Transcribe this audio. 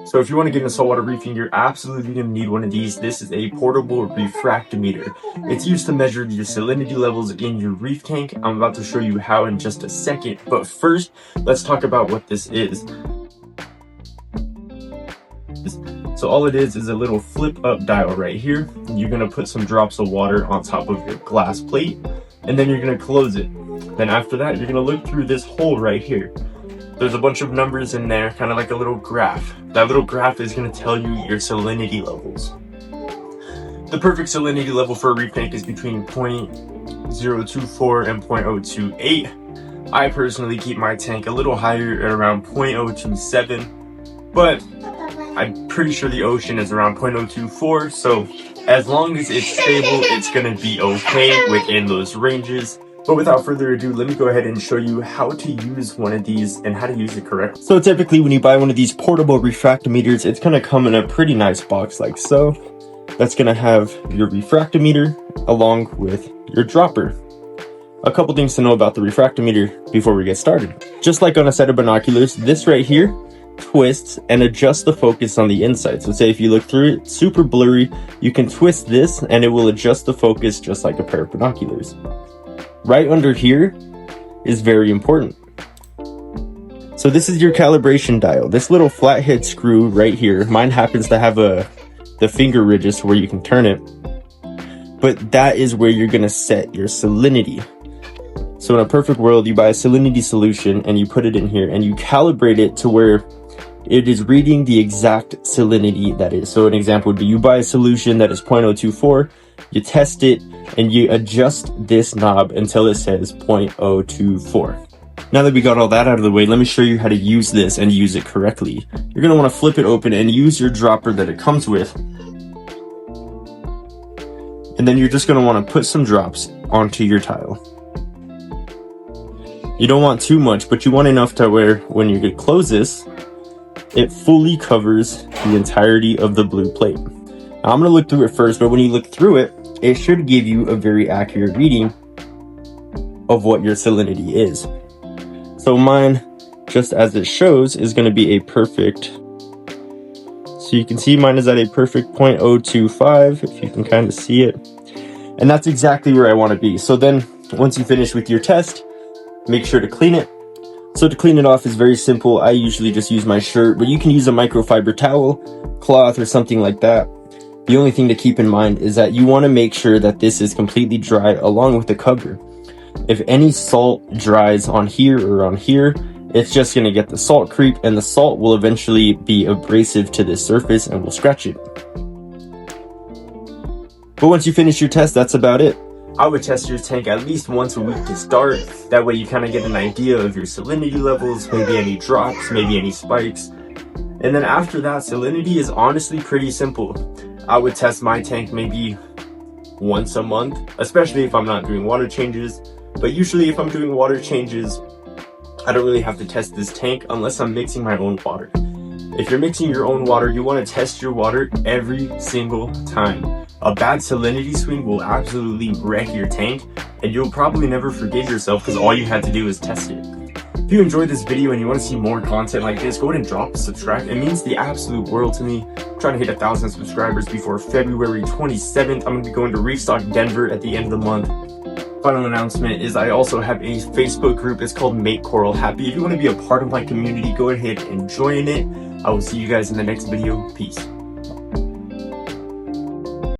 So if you want to get into saltwater reefing, you're absolutely going to need one of these. This is a portable refractometer. It's used to measure your salinity levels in your reef tank. I'm about to show you how in just a second, but first, let's talk about what this is. So all it is a little flip up dial right here. You're going to put some drops of water on top of your glass plate, and then you're going to close it. Then after that, you're going to look through this hole right here. There's a bunch of numbers in there, kind of like a little graph. That little graph is going to tell you your salinity levels. The perfect salinity level for a reef tank is between 0.024 and 0.028. I personally keep my tank a little higher at around 0.027, but I'm pretty sure the ocean is around 0.024, so as long as it's stable, it's going to be okay within those ranges. But without further ado, let me go ahead and show you how to use one of these and how to use it correctly. So typically when you buy one of these portable refractometers, it's going to come in a pretty nice box like so. That's going to have your refractometer along with your dropper. A couple things to know about the refractometer before we get started. Just like on a set of binoculars, this right here twists and adjusts the focus on the inside. So say if you look through it, super blurry, you can twist this and it will adjust the focus just like a pair of binoculars. Right under here is very important. So this is your calibration dial. This little flathead screw right here, mine happens to have the finger ridges where you can turn it, but that is where you're gonna set your salinity. So in a perfect world, you buy a salinity solution and you put it in here and you calibrate it to where it is reading the exact salinity that is. So an example would be you buy a solution that is 0.024, you test it, and you adjust this knob until it says 0.024. Now that we got all that out of the way, let me show you how to use this and use it correctly. You're going to want to flip it open and use your dropper that it comes with. And then you're just going to want to put some drops onto your tile. You don't want too much, but you want enough to where when you close this, it fully covers the entirety of the blue plate. Now, I'm going to look through it first, but when you look through it, it should give you a very accurate reading of what your salinity is. So mine, just as it shows, is going to be a perfect. So you can see mine is at a perfect 0.025, if you can kind of see it. And that's exactly where I want to be. So then once you finish with your test, make sure to clean it. So to clean it off is very simple. I usually just use my shirt, but you can use a microfiber towel, cloth, or something like that. The only thing to keep in mind is that you want to make sure that this is completely dry along with the cover. If any salt dries on here or on here, it's just going to get the salt creep, and the salt will eventually be abrasive to this surface and will scratch it. But once you finish your test, that's about it. I would test your tank at least once a week to start. That way you kind of get an idea of your salinity levels, maybe any drops, maybe any spikes. And then after that, salinity is honestly pretty simple. I would test my tank maybe once a month, especially if I'm not doing water changes. But usually if I'm doing water changes, I don't really have to test this tank unless I'm mixing my own water. If you're mixing your own water, you want to test your water every single time. A bad salinity swing will absolutely wreck your tank, and you'll probably never forgive yourself because all you had to do is test it. If you enjoyed this video and you want to see more content like this, go ahead and drop a subscribe. It means the absolute world to me. I'm trying to hit 1,000 subscribers before February 27th. I'm going to be going to Reef Stock Denver at the end of the month. Final announcement is I also have a Facebook group. It's called Make Coral Happy. If you want to be a part of my community, go ahead and join it. I will see you guys in the next video. Peace.